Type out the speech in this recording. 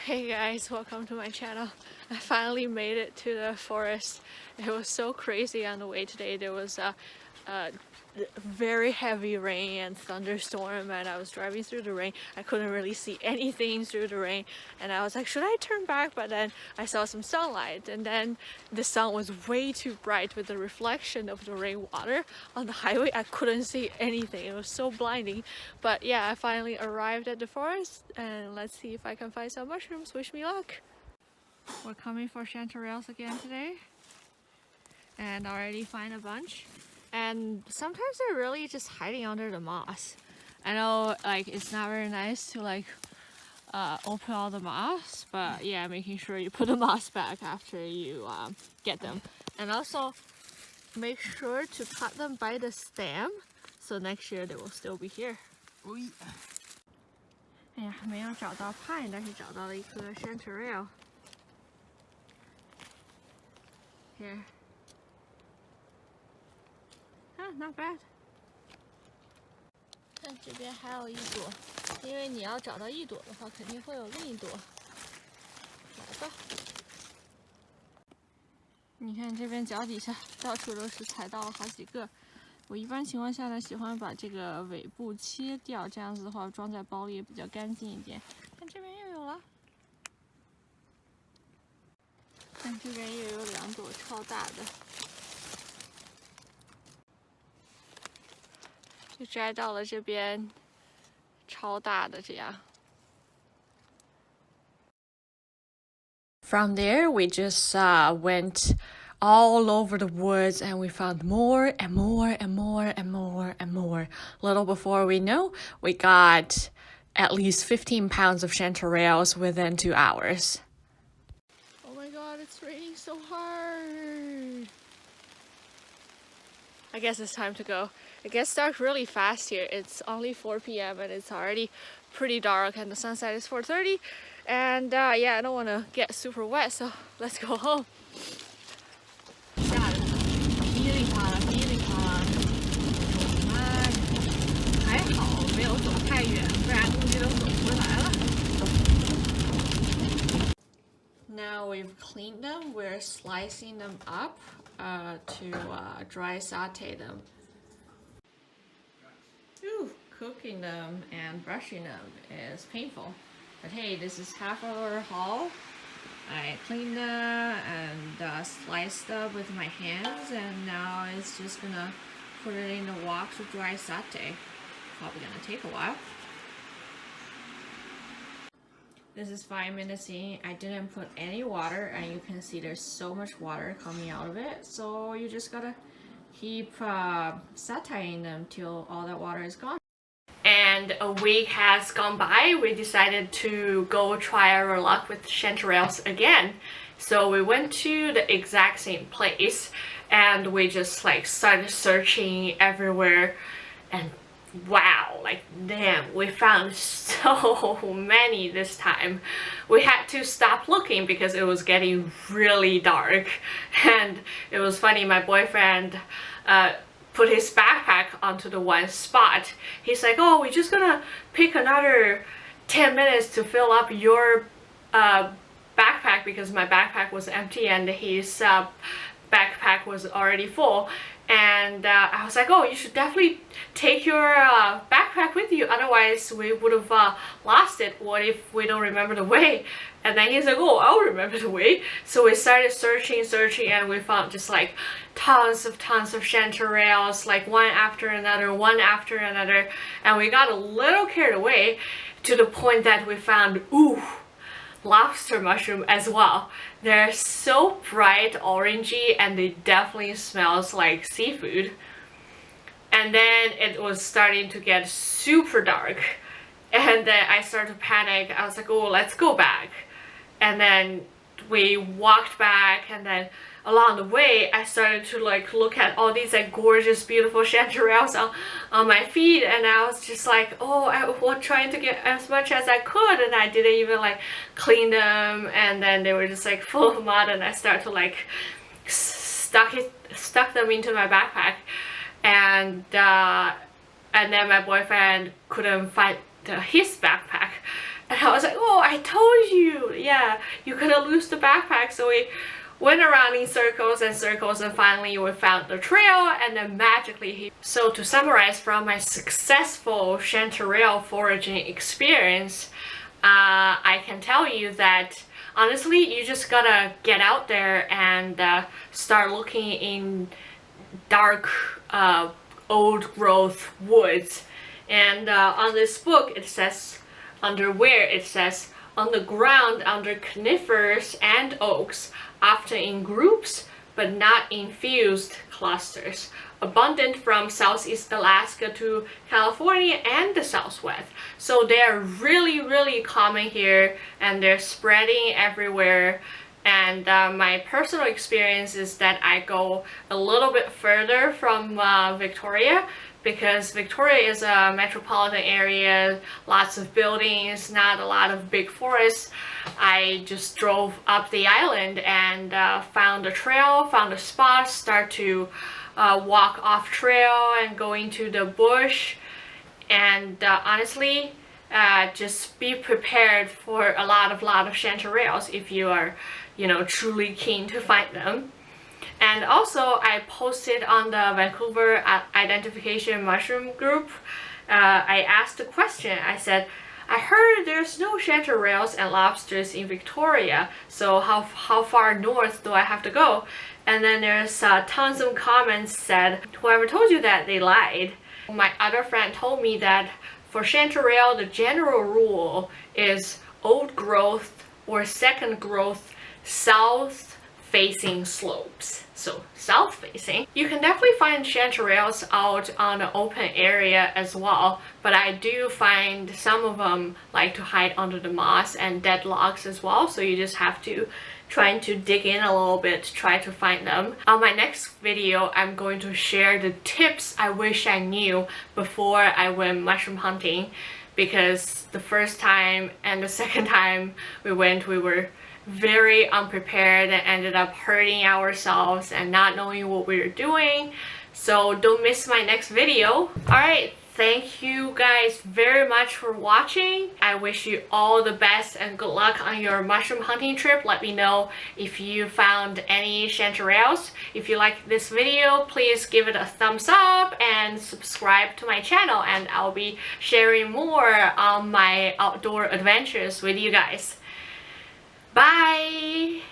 Hey guys, welcome to my channel. I finally made it to the forest. It was so crazy on the way today. There was a very heavy rain and thunderstorm, and I was driving through the rain. I couldn't really see anything through the rain, and I was like, should I turn back? But then I saw some sunlight, and then the sun was way too bright with the reflection of the rainwater on the highway. I couldn't see anything. It was so blinding. But yeah, I finally arrived at the forest, and let's see if I can find some mushrooms. Wish me luck. We're coming for Chanterelles again today, and already find a bunch. And sometimes they're really just hiding under the moss. I know, like, it's not very nice to like open all the moss, but yeah, making sure you put the moss back after you get them. And also make sure to cut them by the stem, so next year they will still be here. 哎呀，没有找到 pine， 但是找到了一颗 chanterelle. Here. Not bad. 看这边还有一朵，因为你要找到一朵的话，肯定会有另一朵。来吧。你看这边脚底下到处都是，踩到了好几个。我一般情况下呢，喜欢把这个尾部切掉，这样子的话装在包里也比较干净一点。看这边又有了，看这边又有2朵超大的。就摘到了这边超大的这样。From there, we just went all over the woods, and we found more and more and more and more and more. Little before we know, we got at least 15 pounds of chanterelles within 2 hours. Oh my god, it's raining so hard. I guess it's time to go. It gets dark really fast here. It's only 4 p.m. and it's already pretty dark, and the sunset is 4:30. And yeah, I don't want to get super wet, so let's go home. 下着呢，噼里啪啦，噼里啪啦。还好没有走太远，不然估计都走不回来了。Now we've cleaned them. We're slicing them up to dry saute them. Ooh, cooking them and brushing them is painful. But hey, this is half of our haul. I cleaned them and sliced them with my hands, and now it's just gonna put it in the wok to dry saute. Probably gonna take a while. This is 5 minutes in. I didn't put any water, and you can see there's so much water coming out of it. So you just gotta keep sauteing them till all that water is gone. And a week has gone by. We decided to go try our luck with chanterelles again. So we went to the exact same place, and we just like started searching everywhere, and wow, like damn, we found so many this time. We had to stop looking because it was getting really dark. And it was funny, my boyfriend put his backpack onto the one spot. He's like, oh, we're just gonna pick another 10 minutes to fill up your backpack, because my backpack was empty and his backpack was already full. And I was like, oh, you should definitely take your backpack with you, otherwise we would have lost it. What if we don't remember the way? And then he's like, oh, I'll remember the way. So we started searching, and we found just like tons of chanterelles, like one after another, and we got a little carried away to the point that we found lobster mushroom as well. They're so bright orangey, and they definitely smells like seafood. And then it was starting to get super dark, and then I started to panic. I was like, oh, let's go back. And then we walked back, and then along the way I started to like look at all these like gorgeous beautiful chanterelles on my feed, and I was just like, oh, I was trying to get as much as I could, and I didn't even like clean them, and then they were just like full of mud, and I started to like stuck them into my backpack, and then my boyfriend couldn't find his backpack. And I was like, oh, I told you, yeah, you're gonna lose the backpack. So we went around in circles and circles, and finally we found the trail, and then magically. So to summarize from my successful Chanterelle foraging experience, I can tell you that honestly, you just gotta get out there and start looking in dark, old growth woods. And on this book, it says, under where it says, on the ground under conifers and oaks, often in groups but not in fused clusters, abundant from southeast Alaska to California and the southwest. So they're really common here, and they're spreading everywhere. And my personal experience is that I go a little bit further from Victoria, because Victoria is a metropolitan area, lots of buildings, not a lot of big forests. I just drove up the island and found a trail, found a spot, start to walk off trail and go into the bush. And honestly, just be prepared for a lot of chanterelles if you are, truly keen to find them. And also, I posted on the Vancouver identification mushroom group. I asked a question. I said, I heard there's no chanterelles and lobsters in Victoria, so how far north do I have to go? And then there's tons of comments said, whoever told you that, they lied. My other friend told me that for chanterelle, the general rule is old growth or second growth south facing slopes. So south facing. You can definitely find chanterelles out on the open area as well, but I do find some of them like to hide under the moss and dead logs as well, so you just have to try to dig in a little bit to try to find them. On my next video, I'm going to share the tips I wish I knew before I went mushroom hunting, because the first time and the second time we went, we were very unprepared and ended up hurting ourselves and not knowing what we were doing. So don't miss my next video. Alright, thank you guys very much for watching. I wish you all the best and good luck on your mushroom hunting trip. Let me know if you found any chanterelles. If you like this video, please give it a thumbs up and subscribe to my channel, and I'll be sharing more on my outdoor adventures with you guys. Bye!